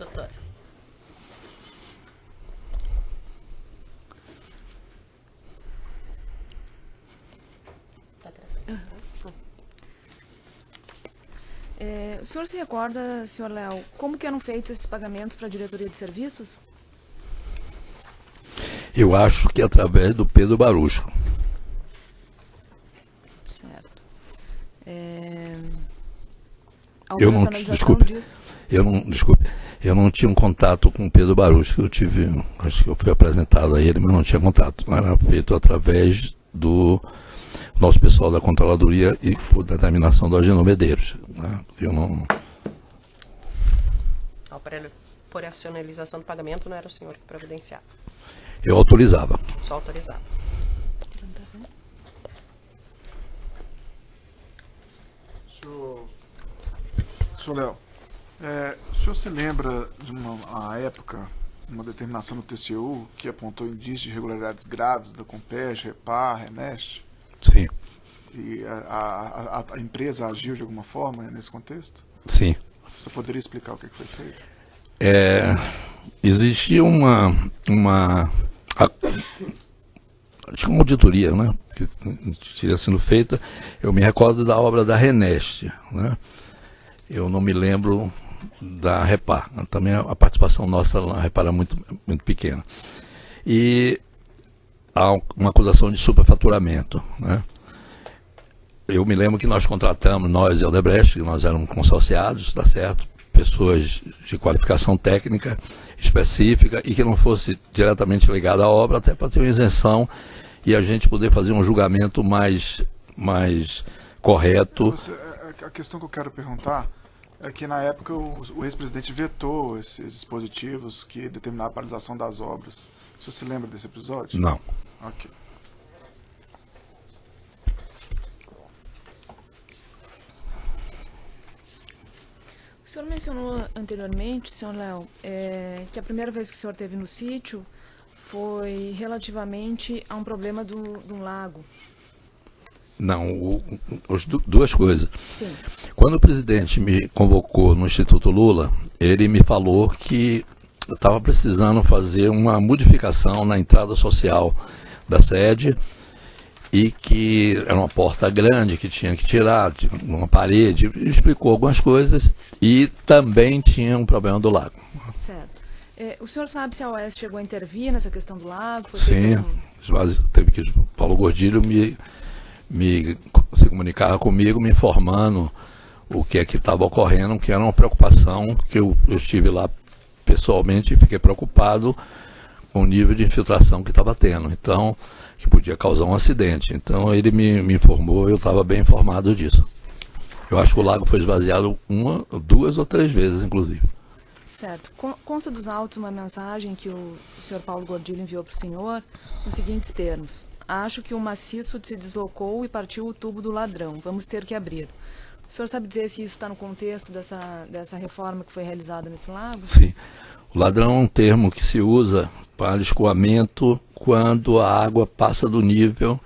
Doutora. O senhor se recorda, senhor Léo, como que eram feitos esses pagamentos para a diretoria de serviços? Eu acho que através do Pedro Barucho. Certo. Eu não tinha um contato com o Pedro Barucho. Acho que eu fui apresentado a ele, mas não tinha contato. Era feito através do nosso pessoal da Controladoria e por determinação do Agenor Medeiros. Né? Eu não... A operacionalização do pagamento não era o senhor que providenciava? Eu autorizava. Só autorizava. Senhor Léo, o senhor se lembra de uma época, uma determinação do TCU que apontou indícios de irregularidades graves da Compeg, Repar, Renest? Sim. E a empresa agiu de alguma forma nesse contexto? Sim. Você poderia explicar o que foi feito? Existia uma acho que uma auditoria, né, que tinha sido feita. Eu me recordo da obra da Renest, né? Eu não me lembro da Repar. Também a participação nossa na Repar era muito pequena. E há uma acusação de superfaturamento, né? Eu me lembro que nós contratamos, nós e a Odebrecht, que nós éramos consorciados, tá certo? Pessoas de qualificação técnica específica e que não fosse diretamente ligada à obra, até para ter uma isenção e a gente poder fazer um julgamento mais correto. A questão que eu quero perguntar é que na época o ex-presidente vetou esses dispositivos que determinavam a paralisação das obras. Você se lembra desse episódio? Não. Ok. O senhor mencionou anteriormente, senhor Léo, que a primeira vez que o senhor esteve no sítio foi relativamente a um problema de um lago. Não, duas coisas. Sim. Quando o presidente me convocou no Instituto Lula, ele me falou que estava precisando fazer uma modificação na entrada social da sede e que era uma porta grande que tinha que tirar, uma parede, explicou algumas coisas e também tinha um problema do lago. Certo. O senhor sabe se a OAS chegou a intervir nessa questão do lago? Sim, teve que Paulo Gordilho se comunicava comigo, me informando o que é que estava ocorrendo, que era uma preocupação, que eu estive lá pessoalmente e fiquei preocupado com o nível de infiltração que estava tendo, então, que podia causar um acidente. Então ele me informou, eu estava bem informado disso. Eu acho que o lago foi esvaziado 1, 2 ou 3 vezes, inclusive. Certo. Consta dos autos uma mensagem que o senhor Paulo Gordilho enviou para o senhor, nos seguintes termos: acho que o maciço se deslocou e partiu o tubo do ladrão. Vamos ter que abrir. O senhor sabe dizer se isso está no contexto dessa reforma que foi realizada nesse lago? Sim. O ladrão é um termo que se usa para escoamento quando a água passa do nível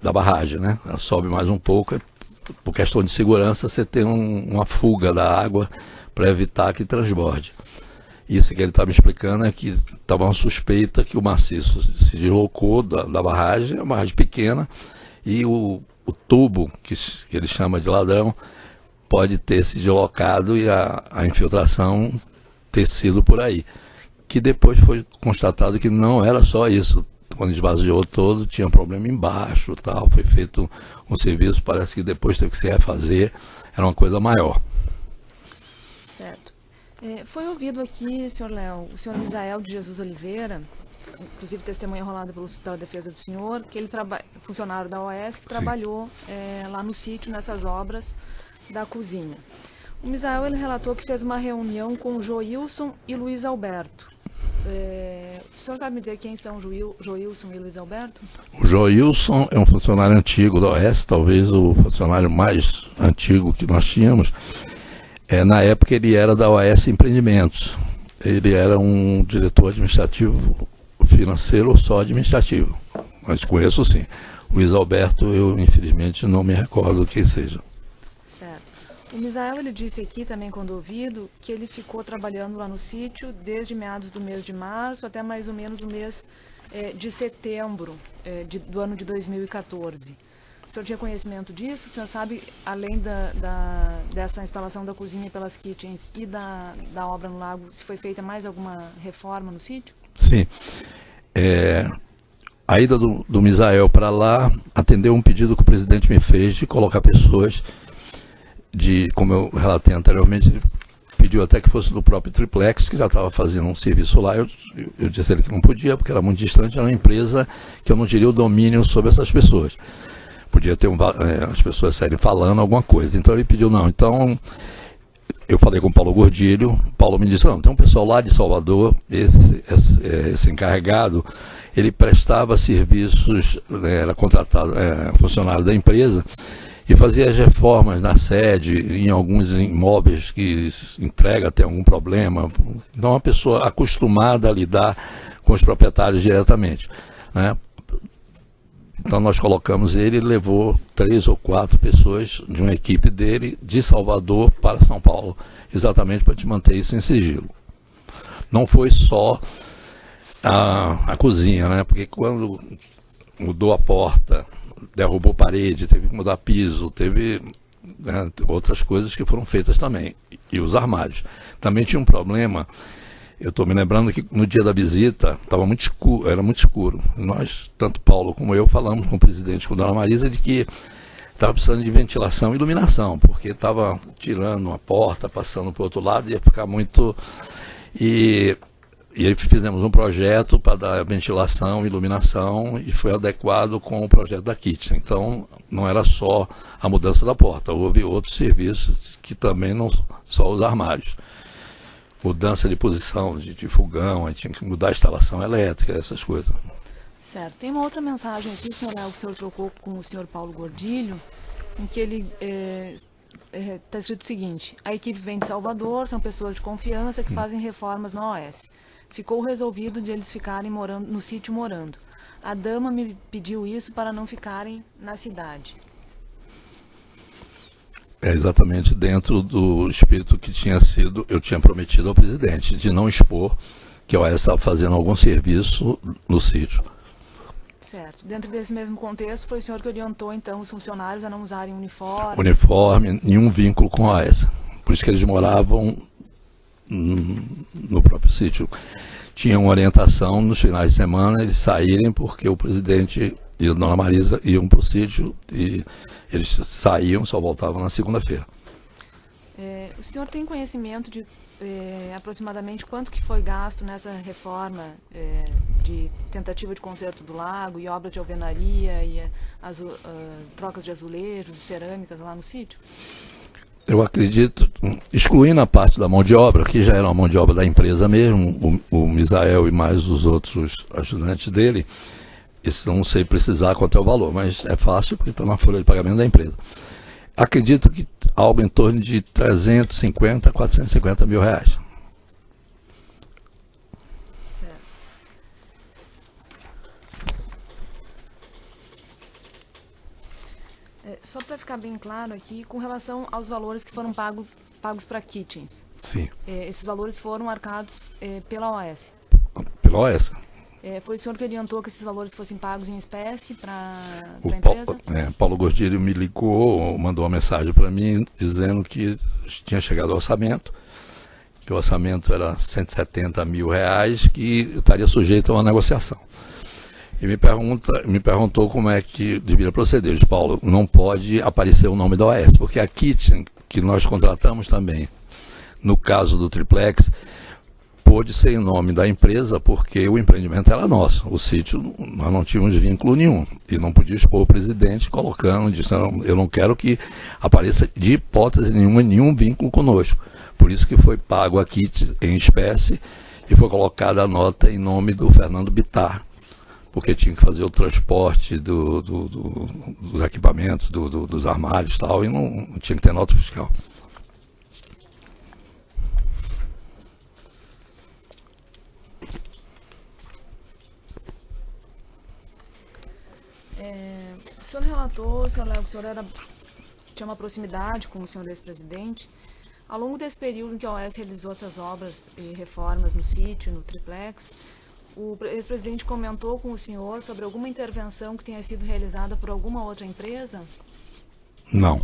da barragem, né? Ela sobe mais um pouco. Por questão de segurança, você tem uma fuga da água para evitar que transborde. Isso que ele estava me explicando é que estava uma suspeita que o maciço se deslocou da barragem, é uma barragem pequena, e o tubo, que ele chama de ladrão, pode ter se deslocado e a infiltração ter sido por aí. Que depois foi constatado que não era só isso. Quando esvaziou todo, tinha problema embaixo, tal, foi feito um serviço, parece que depois teve que se refazer, era uma coisa maior. Certo. Foi ouvido aqui, senhor Léo, o senhor Misael de Jesus Oliveira, inclusive testemunha rolada pela defesa do senhor, que ele funcionário da OAS, que trabalhou lá no sítio, nessas obras da cozinha. O Misael, ele relatou que fez uma reunião com o Joilson e Luiz Alberto. O senhor sabe me dizer quem são Joilson e Luiz Alberto? O Joilson é um funcionário antigo da OAS, talvez o funcionário mais antigo que nós tínhamos. Na época ele era da OAS Empreendimentos. Ele era um diretor administrativo financeiro ou só administrativo. Mas conheço sim. O Luiz Alberto, eu infelizmente não me recordo quem seja. Certo. O Misael, ele disse aqui também, quando ouvido, que ele ficou trabalhando lá no sítio desde meados do mês de março até mais ou menos o mês de setembro do ano de 2014. O senhor tinha conhecimento disso? O senhor sabe, além dessa instalação da cozinha pelas kitchens e da obra no lago, se foi feita mais alguma reforma no sítio? Sim. A ida do Misael para lá atendeu um pedido que o presidente me fez de colocar pessoas como eu relatei anteriormente, ele pediu até que fosse do próprio Triplex, que já estava fazendo um serviço lá. Eu disse a ele que não podia, porque era muito distante, era uma empresa que eu não teria o domínio sobre essas pessoas. Podia ter as pessoas saírem falando alguma coisa. Então ele pediu, não. Então eu falei com o Paulo Gordilho, o Paulo me disse, não, tem um pessoal lá de Salvador, esse encarregado, ele prestava serviços, era contratado, funcionário da empresa, e fazia as reformas na sede, em alguns imóveis que entrega tem algum problema. Então, uma pessoa acostumada a lidar com os proprietários diretamente, né? Então, nós colocamos ele levou 3 ou 4 pessoas de uma equipe dele de Salvador para São Paulo, exatamente para te manter isso em sigilo. Não foi só a cozinha, né? Porque quando mudou a porta, derrubou parede, teve que mudar piso, teve outras coisas que foram feitas também. E os armários. Também tinha um problema, eu estou me lembrando que no dia da visita estava muito escuro, era muito escuro. Nós, tanto Paulo como eu, falamos com o presidente, com a dona Marisa, de que estava precisando de ventilação e iluminação, porque estava tirando uma porta, passando para o outro lado, ia ficar muito... E aí fizemos um projeto para dar ventilação, iluminação, e foi adequado com o projeto da kitchen. Então, não era só a mudança da porta, houve outros serviços que também não só os armários. Mudança de posição de fogão, aí tinha que mudar a instalação elétrica, essas coisas. Certo. Tem uma outra mensagem aqui, senhor Léo, que o senhor trocou com o senhor Paulo Gordilho, em que ele... está escrito o seguinte: a equipe vem de Salvador, são pessoas de confiança que fazem reformas na OS. Ficou resolvido de eles ficarem no sítio morando. A dama me pediu isso para não ficarem na cidade. É exatamente dentro do espírito que eu tinha prometido ao presidente, de não expor que a OS estava fazendo algum serviço no sítio. Certo. Dentro desse mesmo contexto, foi o senhor que orientou, então, os funcionários a não usarem uniforme? Uniforme, nenhum vínculo com a OS. Por isso que eles moravam no próprio sítio. Tinha uma orientação nos finais de semana eles saírem, porque o presidente e a dona Marisa iam para o sítio e eles saíam, só voltavam na segunda-feira. O senhor tem conhecimento de aproximadamente quanto que foi gasto nessa reforma de tentativa de conserto do lago e obras de alvenaria e as trocas de azulejos e cerâmicas lá no sítio? Eu acredito, excluindo a parte da mão de obra, que já era uma mão de obra da empresa mesmo, o Misael e mais os outros ajudantes dele, isso não sei precisar quanto é o valor, mas é fácil porque está na folha de pagamento da empresa. Acredito que algo em torno de 350 a 450 mil reais. Certo. Só para ficar bem claro aqui, com relação aos valores que foram pagos para kitchens. Sim. Esses valores foram arcados pela OS. Pela OS. Foi o senhor que orientou que esses valores fossem pagos em espécie para a empresa? Paulo Gordilho me ligou, mandou uma mensagem para mim dizendo que tinha chegado o orçamento, que o orçamento era 170 mil reais, que estaria sujeito a uma negociação. E me perguntou como é que deveria proceder. Eu disse, Paulo, não pode aparecer o nome da OS, porque a kitchen que nós contratamos também, no caso do Triplex, pôde ser em nome da empresa, porque o empreendimento era nosso. O sítio, nós não tínhamos vínculo nenhum. E não podia expor o presidente colocando, disse, eu não quero que apareça de hipótese nenhuma, nenhum vínculo conosco. Por isso que foi pago a kit em espécie e foi colocada a nota em nome do Fernando Bittar, porque tinha que fazer o transporte dos equipamentos, dos armários e tal, e não tinha que ter nota fiscal. O senhor relatou, senhor Léo, que o senhor era tinha uma proximidade com o senhor ex-presidente. Ao longo desse período em que a OAS realizou essas obras e reformas no sítio, no triplex, o ex-presidente comentou com o senhor sobre alguma intervenção que tenha sido realizada por alguma outra empresa? Não.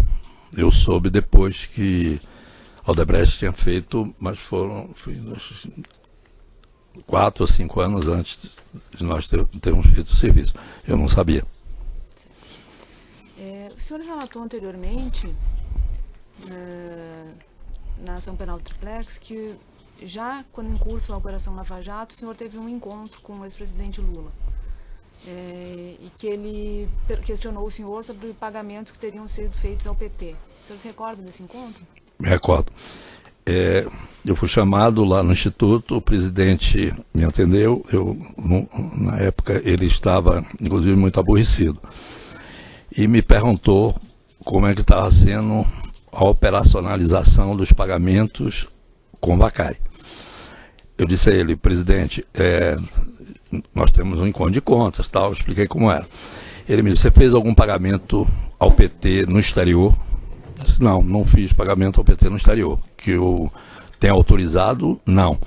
Eu soube depois que a Odebrecht tinha feito, mas foi 4 ou 5 anos antes de nós termos feito o serviço. Eu não sabia. O senhor relatou anteriormente, na ação penal do triplex, que já quando em curso a Operação Lava Jato, o senhor teve um encontro com o ex-presidente Lula. E que ele questionou o senhor sobre pagamentos que teriam sido feitos ao PT. O senhor se recorda desse encontro? Me recordo. Eu fui chamado lá no Instituto, o presidente me atendeu, na época ele estava, inclusive, muito aborrecido. E me perguntou como é que estava sendo a operacionalização dos pagamentos com o Vacari. Eu disse a ele, presidente, nós temos um encontro de contas, tal, eu expliquei como era. Ele me disse, você fez algum pagamento ao PT no exterior? Eu disse, não fiz pagamento ao PT no exterior. Que eu tenha autorizado, não.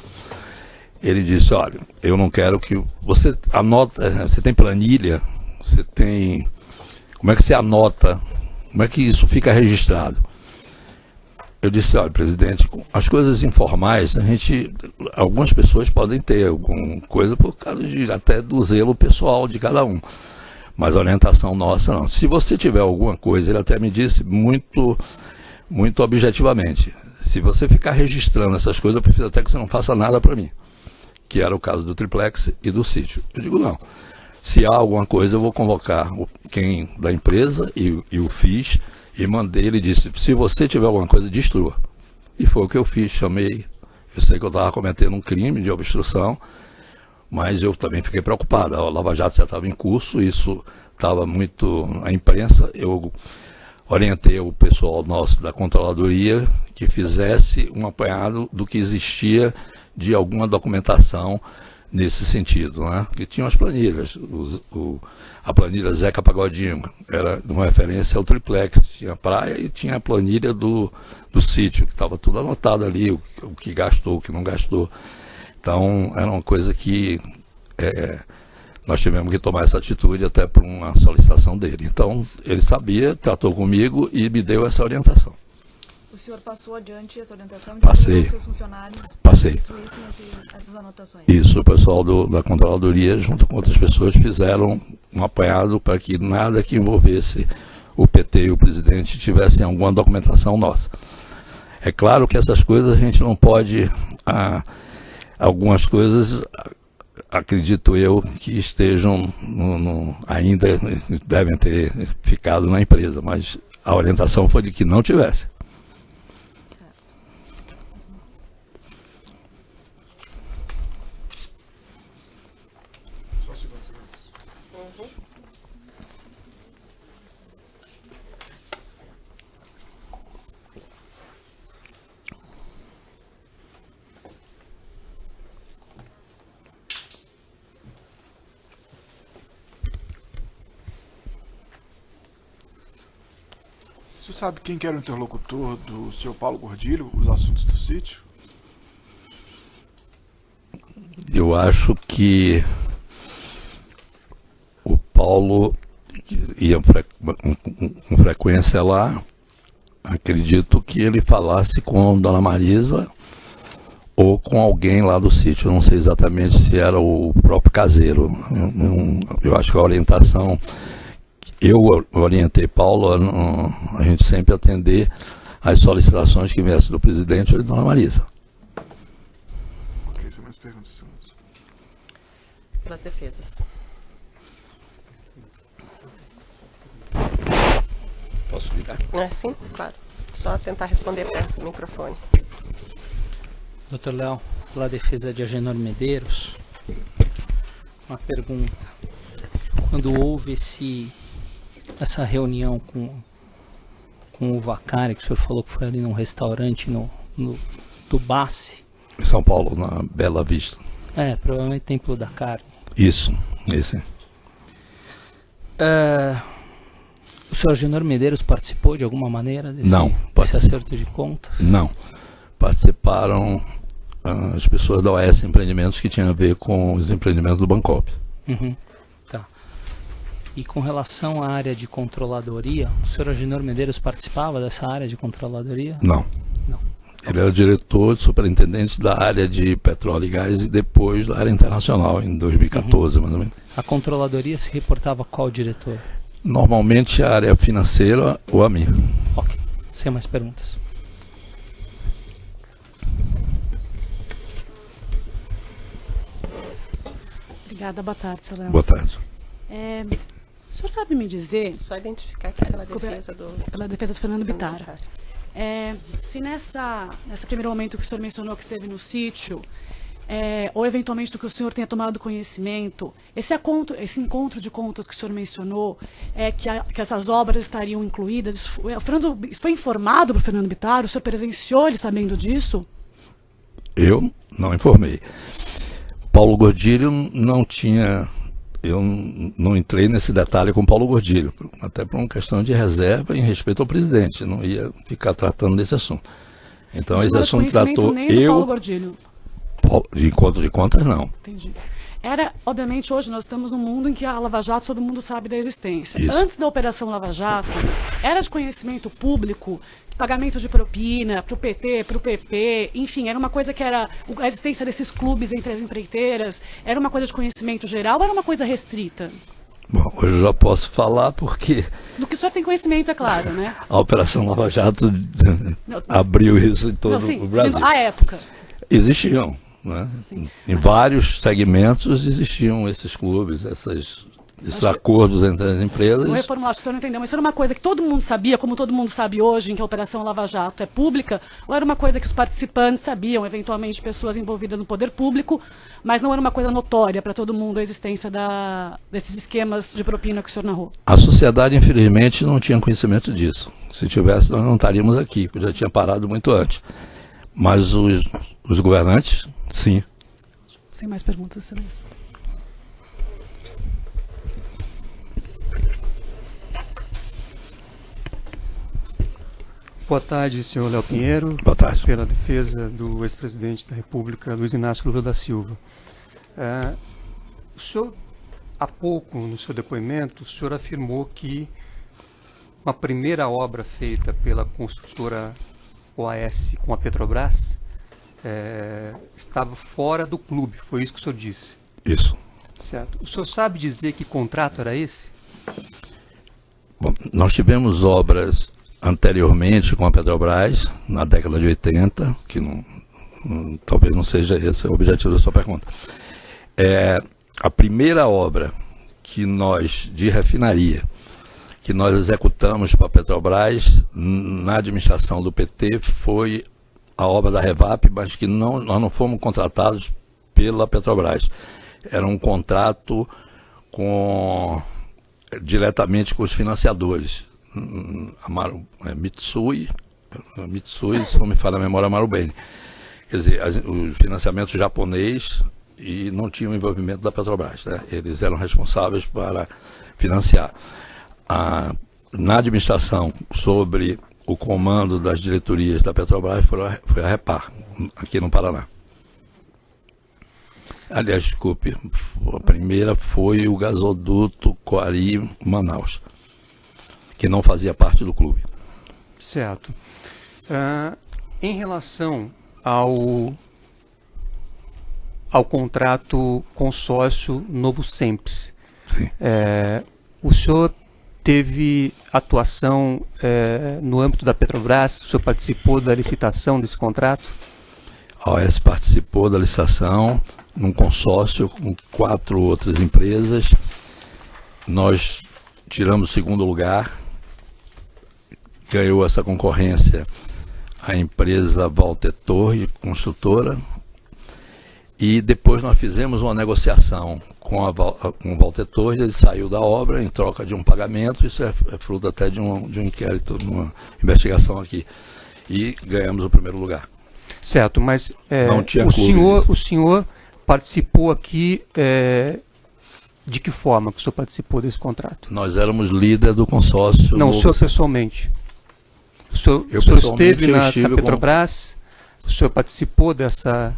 Ele disse, olha, eu não quero que você anota, você tem planilha, você tem... Como é que você anota? Como é que isso fica registrado? Eu disse, olha, presidente, as coisas informais, algumas pessoas podem ter alguma coisa por causa até do zelo pessoal de cada um. Mas a orientação nossa, não. Se você tiver alguma coisa, ele até me disse muito, muito objetivamente, se você ficar registrando essas coisas, eu prefiro até que você não faça nada para mim. Que era o caso do triplex e do sítio. Eu digo, não. Se há alguma coisa, eu vou convocar quem da empresa e o fiz, e mandei, ele disse, se você tiver alguma coisa, destrua. E foi o que eu fiz, chamei, eu sei que eu estava cometendo um crime de obstrução, mas eu também fiquei preocupado, a Lava Jato já estava em curso, isso estava muito na imprensa, eu orientei o pessoal nosso da controladoria que fizesse um apanhado do que existia de alguma documentação nesse sentido, né? Que tinham as planilhas, a planilha Zeca Pagodinho, era uma referência ao triplex, tinha a praia e tinha a planilha do sítio, que estava tudo anotado ali, o que gastou, o que não gastou. Então, era uma coisa que nós tivemos que tomar essa atitude até por uma solicitação dele. Então, ele sabia, tratou comigo e me deu essa orientação. O senhor passou adiante essa orientação e Passei. os seus funcionários instruíssem essas anotações? Isso, o pessoal da controladoria, junto com outras pessoas, fizeram um apanhado para que nada que envolvesse o PT e o presidente tivessem alguma documentação nossa. É claro que essas coisas a gente não pode... algumas coisas, acredito eu, que estejam ainda devem ter ficado na empresa, mas a orientação foi de que não tivesse. Você sabe quem que era o interlocutor do senhor Paulo Gordilho, os assuntos do sítio? Eu acho que o Paulo ia com frequência lá, acredito que ele falasse com a Dona Marisa ou com alguém lá do sítio, eu não sei exatamente se era o próprio caseiro. Eu acho que a orientação... Eu orientei Paulo a gente sempre atender às solicitações que viessem do presidente ou de Dona Marisa. Ok, sem mais perguntas, senhores. Pelas defesas. Posso ligar? Sim, claro. Só tentar responder perto do microfone. Dr. Léo, pela defesa de Agenor Medeiros, uma pergunta. Quando houve essa reunião com o Vacari, que o senhor falou que foi ali num restaurante do Bassi. Em São Paulo, na Bela Vista. Provavelmente Templo da Carne. Isso, esse. O senhor Agenor Medeiros participou de alguma maneira desse acerto de contas? Não. Participaram as pessoas da OAS Empreendimentos, que tinham a ver com os empreendimentos do Bancopp. Tá. E com relação à área de controladoria, o senhor Agenor Medeiros participava dessa área de controladoria? Não. Ele era diretor, superintendente da área de petróleo e gás e depois da área internacional, em 2014, mais ou menos. A controladoria se reportava a qual diretor? Normalmente a área financeira ou a mim. Ok. Sem mais perguntas. Obrigada, boa tarde, seu Léo. Boa tarde. O senhor sabe me dizer, Só identificar aqui pela desculpa, defesa do... pela defesa do Fernando Bittar, Bittar. se nesse primeiro momento que o senhor mencionou que esteve no sítio, ou eventualmente do que o senhor tenha tomado conhecimento, esse encontro de contas que o senhor mencionou, que essas obras estariam incluídas, isso foi informado para o Fernando Bittar? O senhor presenciou ele sabendo disso? Eu não informei. Paulo Gordilho não tinha... Eu não entrei nesse detalhe com Paulo Gordilho, até por uma questão de reserva em respeito ao presidente. Não ia ficar tratando desse assunto. Então, esse assunto tratou eu... Paulo Gordilho. De encontro de contas, não. Entendi. Obviamente, hoje nós estamos num mundo em que a Lava Jato todo mundo sabe da existência. Isso. Antes da Operação Lava Jato, era de conhecimento público pagamento de propina para o PT, para o PP, enfim, era uma coisa que era a existência desses clubes entre as empreiteiras, era uma coisa de conhecimento geral ou era uma coisa restrita? Bom, hoje eu já posso falar porque... Do que o senhor tem conhecimento, é claro, né? A Operação Lava Jato abriu isso em todo o Brasil. À época. Existiam, né? Em vários segmentos existiam esses clubes, esses acordos entre as empresas. Vou reformular, acho que o senhor não entendeu, mas isso era uma coisa que todo mundo sabia, como todo mundo sabe hoje, em que a Operação Lava Jato é pública, ou era uma coisa que os participantes sabiam, eventualmente pessoas envolvidas no poder público, mas não era uma coisa notória para todo mundo a existência desses esquemas de propina que o senhor narrou? A sociedade, infelizmente, não tinha conhecimento disso. Se tivesse, nós não estaríamos aqui, porque já tinha parado muito antes. Mas os governantes, sim. Sem mais perguntas, excelência. Boa tarde, senhor Léo Pinheiro. Boa tarde. Pela defesa do ex-presidente da República, Luiz Inácio Lula da Silva. O senhor, há pouco, no seu depoimento, o senhor afirmou que uma primeira obra feita pela construtora OAS com a Petrobras estava fora do clube. Foi isso que o senhor disse? Isso. Certo. O senhor sabe dizer que contrato era esse? Bom, nós tivemos obras anteriormente com a Petrobras, na década de 80, que talvez não seja esse o objetivo da sua pergunta. A primeira obra de refinaria que nós executamos para a Petrobras na administração do PT foi a obra da Revap, mas que nós não fomos contratados pela Petrobras. Era um contrato diretamente com os financiadores. Mitsui, se não me falha a memória, Marubeni. Quer dizer, o financiamento japonês e não tinha o envolvimento da Petrobras, né? Eles eram responsáveis para financiar. Na administração, sobre o comando das diretorias da Petrobras, foi a Repar, aqui no Paraná. Aliás, desculpe, a primeira foi o gasoduto Coari-Manaus, que não fazia parte do clube. Certo. Em relação ao contrato consórcio Novo Semps, o senhor teve atuação no âmbito da Petrobras? O senhor participou da licitação desse contrato? A OAS participou da licitação num consórcio com 4 outras empresas. Nós tiramos o segundo lugar. Ganhou essa concorrência a empresa Walter Torre, construtora, e depois nós fizemos uma negociação com o Walter Torre. Ele saiu da obra em troca de um pagamento, isso é fruto até de um inquérito, de uma investigação aqui, e ganhamos o primeiro lugar. Certo, mas não tinha o senhor participou aqui De que forma que o senhor participou desse contrato? Nós éramos líder do consórcio. Não, o senhor pessoalmente. O senhor esteve na Petrobras? O senhor participou dessa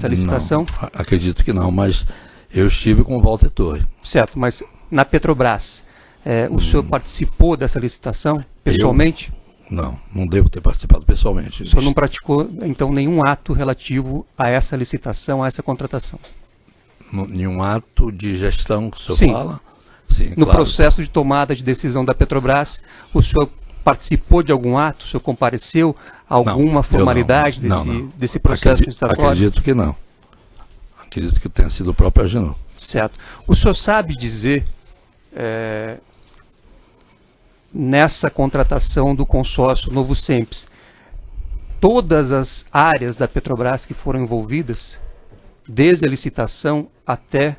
licitação? Não, acredito que não, mas eu estive com o Walter Torre. Certo, mas na Petrobras, o senhor participou dessa licitação pessoalmente? Não devo ter participado pessoalmente. O senhor não praticou, então, nenhum ato relativo a essa licitação, a essa contratação? Nenhum ato de gestão que o senhor fala? Sim, no claro. processo de tomada de decisão da Petrobras, o senhor participou de algum ato? O senhor compareceu a alguma formalidade desse processo licitatório? Acredito que não. Acredito que tenha sido o próprio Agenor. Certo. O senhor sabe dizer, nessa contratação do consórcio Novo Sempre, todas as áreas da Petrobras que foram envolvidas, desde a licitação até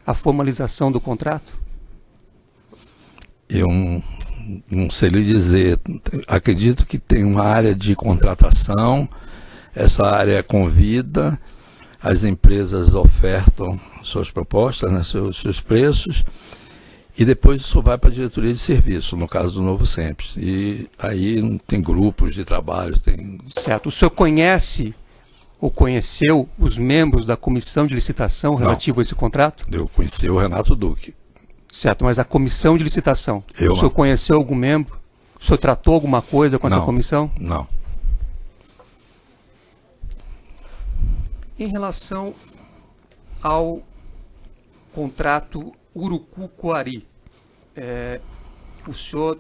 a formalização do contrato? Eu não sei lhe dizer. Acredito que tem uma área de contratação, essa área convida, as empresas ofertam suas propostas, né, seus preços, e depois isso vai para a diretoria de serviço, no caso do Novo Sempre. E aí tem grupos de trabalho. Certo. O senhor conhece ou conheceu os membros da comissão de licitação relativo a esse contrato? Eu conheci o Renato Duque. Certo, mas a comissão de licitação, o senhor conheceu algum membro? O senhor tratou alguma coisa com essa comissão? Não. Em relação ao contrato Urucu-Coari, o senhor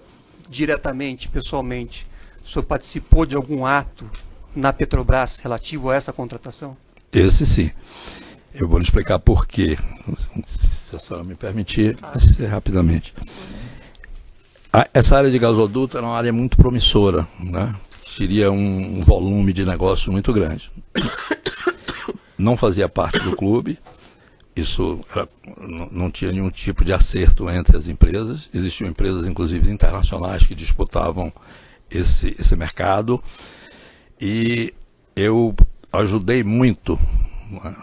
diretamente, pessoalmente, o senhor participou de algum ato na Petrobras relativo a essa contratação? Esse sim. Eu vou lhe explicar por quê. Se a senhora me permitir, vai ser rapidamente. Essa área de gasoduto era uma área muito promissora, né? Teria um volume de negócio muito grande. Não fazia parte do clube, não tinha nenhum tipo de acerto entre as empresas. Existiam empresas, inclusive, internacionais que disputavam esse mercado. E eu ajudei muito,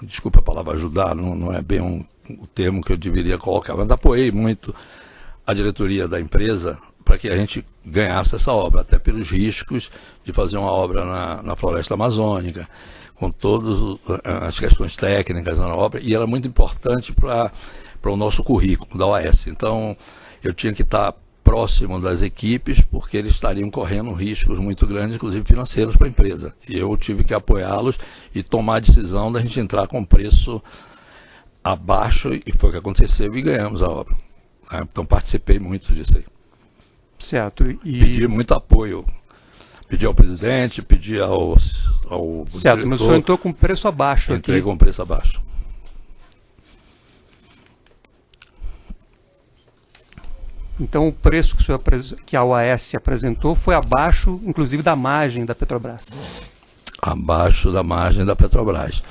desculpa a palavra ajudar, não é bem o termo que eu deveria colocar, mas apoiei muito a diretoria da empresa para que a gente ganhasse essa obra, até pelos riscos de fazer uma obra na floresta amazônica, com todas as questões técnicas na obra, e era muito importante para o nosso currículo da OAS. Então, eu tinha que estar próximo das equipes, porque eles estariam correndo riscos muito grandes, inclusive financeiros, para a empresa. E eu tive que apoiá-los e tomar a decisão da gente entrar com preço abaixo, e foi o que aconteceu, e ganhamos a obra. Então participei muito disso aí. Certo. Pedi muito apoio. Pedi ao presidente, pedi ao certo, diretor. Mas o senhor entrou com preço abaixo. Entrei com preço abaixo. Então o preço que a OAS apresentou foi abaixo, inclusive, da margem da Petrobras. Abaixo da margem da Petrobras.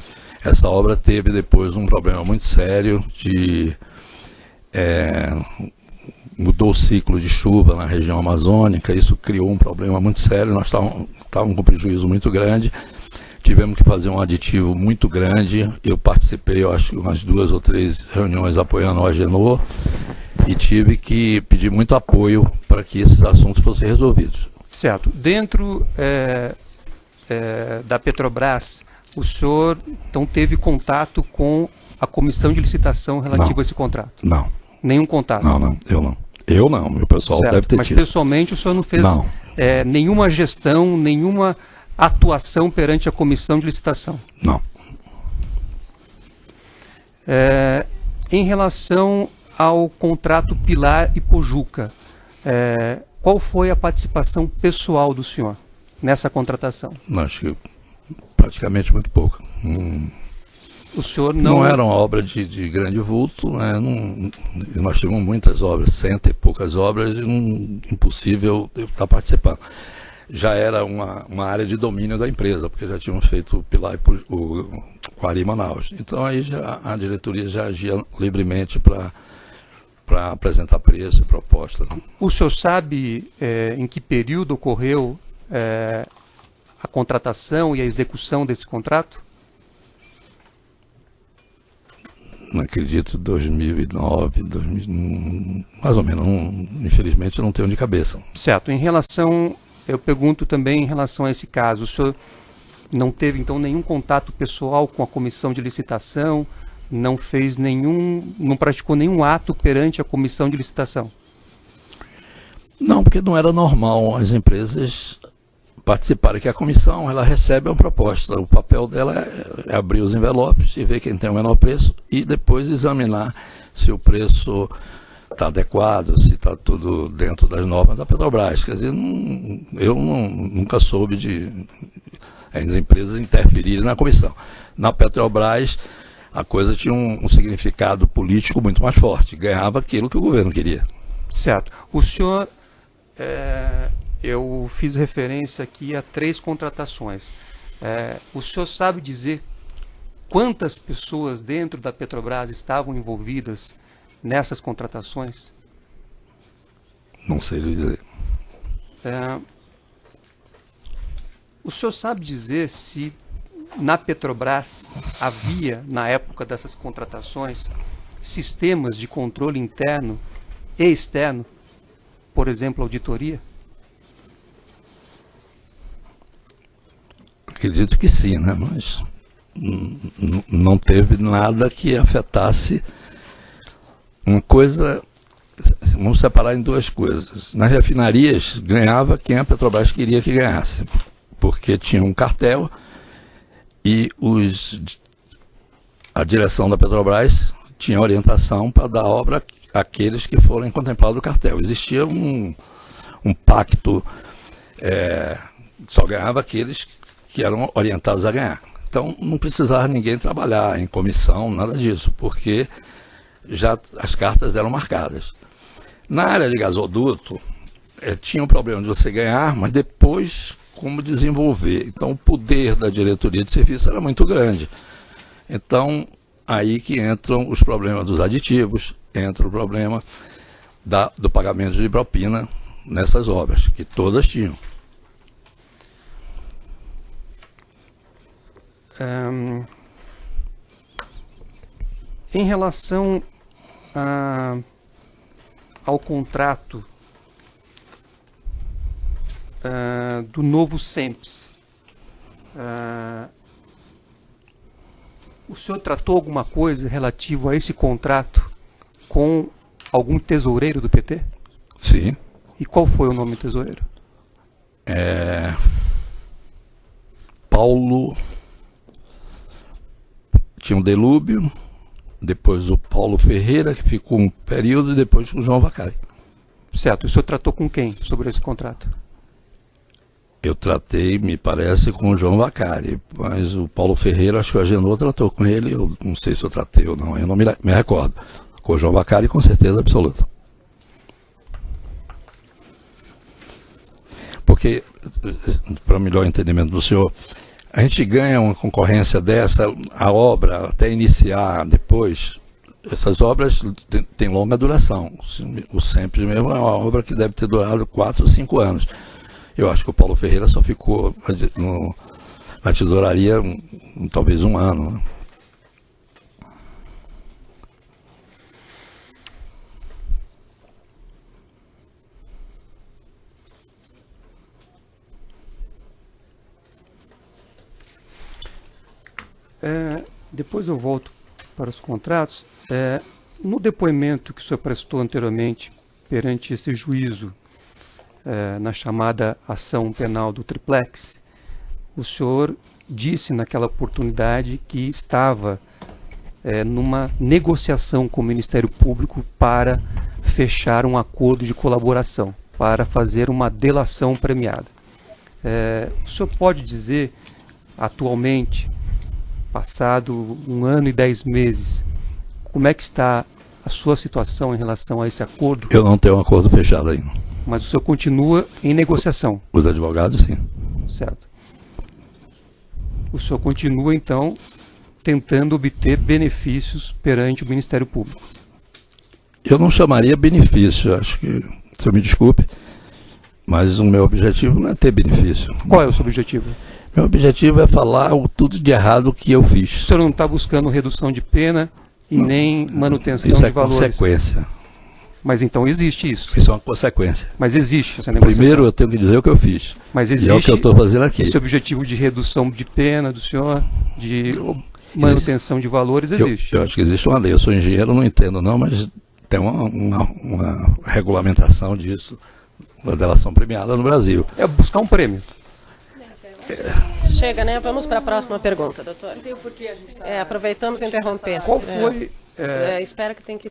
Essa obra teve depois um problema muito sério mudou o ciclo de chuva na região amazônica, isso criou um problema muito sério, nós estávamos com um prejuízo muito grande, tivemos que fazer um aditivo muito grande. Eu participei, eu acho, umas 2 ou 3 reuniões apoiando o Agenor, e tive que pedir muito apoio para que esses assuntos fossem resolvidos. Certo. Dentro da Petrobras, o senhor então teve contato com a comissão de licitação relativa a esse contrato? Não. Nenhum contato? Não, eu não. Eu não, meu pessoal certo. Deve ter Mas tido. Pessoalmente o senhor não fez nenhuma gestão, nenhuma atuação perante a comissão de licitação? Não. Em relação ao contrato Pilar e Pojuca, qual foi a participação pessoal do senhor nessa contratação? Acho que praticamente muito pouco. O senhor não era uma obra de grande vulto, né? Nós tivemos muitas obras, 100 e poucas obras, impossível eu estar participando. Já era uma área de domínio da empresa, porque já tínhamos feito o Pilar e o Coari Manaus. Então aí a diretoria já agia livremente para apresentar preço e proposta. Né? O senhor sabe em que período ocorreu a contratação e a execução desse contrato? não acredito, 2009, mais ou menos, infelizmente não tenho de cabeça. Certo. Em relação, eu pergunto também em relação a esse caso, o senhor não teve então nenhum contato pessoal com a comissão de licitação, não praticou nenhum ato perante a comissão de licitação? Não, porque não era normal as empresas participarem, que a comissão ela recebe uma proposta, o papel dela é abrir os envelopes e ver quem tem o menor preço e depois examinar se o preço está adequado, se está tudo dentro das normas da Petrobras. Quer dizer, nunca soube de as empresas interferirem na comissão. Na Petrobras, a coisa tinha um significado político muito mais forte, ganhava aquilo que o governo queria. Certo. O senhor, eu fiz referência aqui a 3 contratações. O senhor sabe dizer quantas pessoas dentro da Petrobras estavam envolvidas nessas contratações? Não sei lhe dizer. O senhor sabe dizer se na Petrobras havia, na época dessas contratações, sistemas de controle interno e externo, por exemplo, auditoria? Acredito que sim, né? Mas não teve nada que afetasse uma coisa. Vamos separar em 2 coisas. Nas refinarias, ganhava quem a Petrobras queria que ganhasse, porque tinha um cartel e a direção da Petrobras tinha orientação para dar obra àqueles que foram contemplados do cartel. Existia um pacto, só ganhava aqueles que eram orientados a ganhar. Então não precisava ninguém trabalhar em comissão, nada disso, porque já as cartas eram marcadas. Na área de gasoduto, tinha um problema de você ganhar, mas depois como desenvolver. Então o poder da diretoria de serviço era muito grande. Então aí que entram os problemas dos aditivos, entra o problema do pagamento de propina nessas obras, que todas tinham. Em relação ao contrato do novo SEMPS, o senhor tratou alguma coisa relativa a esse contrato com algum tesoureiro do PT? Sim. E qual foi o nome do tesoureiro? Paulo. Tinha o Delúbio, depois o Paulo Ferreira, que ficou um período, e depois o João Vacari. Certo. O senhor tratou com quem sobre esse contrato? Eu tratei, me parece, com o João Vacari, mas o Paulo Ferreira, acho que o Agenor tratou com ele, eu não sei se eu tratei ou não, eu não me recordo. Com o João Vacari, com certeza absoluta. Porque, para melhor entendimento do senhor, a gente ganha uma concorrência dessa, a obra, até iniciar depois, essas obras têm longa duração. O SEMPS mesmo é uma obra que deve ter durado 4 ou 5 anos. Eu acho que o Paulo Ferreira só ficou na tesouraria talvez 1 ano. Né? Depois eu volto para os contratos. No depoimento que o senhor prestou anteriormente perante esse juízo, na chamada ação penal do Triplex, o senhor disse naquela oportunidade que estava numa negociação com o Ministério Público para fechar um acordo de colaboração, para fazer uma delação premiada. O senhor pode dizer, atualmente, passado 1 ano e 10 meses, como é que está a sua situação em relação a esse acordo? Eu não tenho um acordo fechado ainda. Mas o senhor continua em negociação? Os advogados, sim. Certo. O senhor continua, então, tentando obter benefícios perante o Ministério Público? Eu não chamaria benefício, acho que, o senhor me desculpe, mas o meu objetivo não é ter benefício. Qual é o seu objetivo? Meu objetivo é falar tudo de errado que eu fiz. O senhor não está buscando redução de pena e nem manutenção Isso de é valores. consequência. Mas então existe isso. Isso é uma consequência. Mas existe essa negociação. Primeiro eu tenho que dizer o que eu fiz. Mas E existe é o que eu estou fazendo aqui. esse objetivo de redução de pena do senhor, de manutenção de valores, existe. Eu acho que existe uma lei. Eu sou engenheiro, não entendo não, mas tem uma regulamentação disso, uma delação premiada no Brasil. É buscar um prêmio. Chega, né? Vamos para a próxima pergunta, doutor. Aproveitamos e interromper. Qual foi... Espera que tem que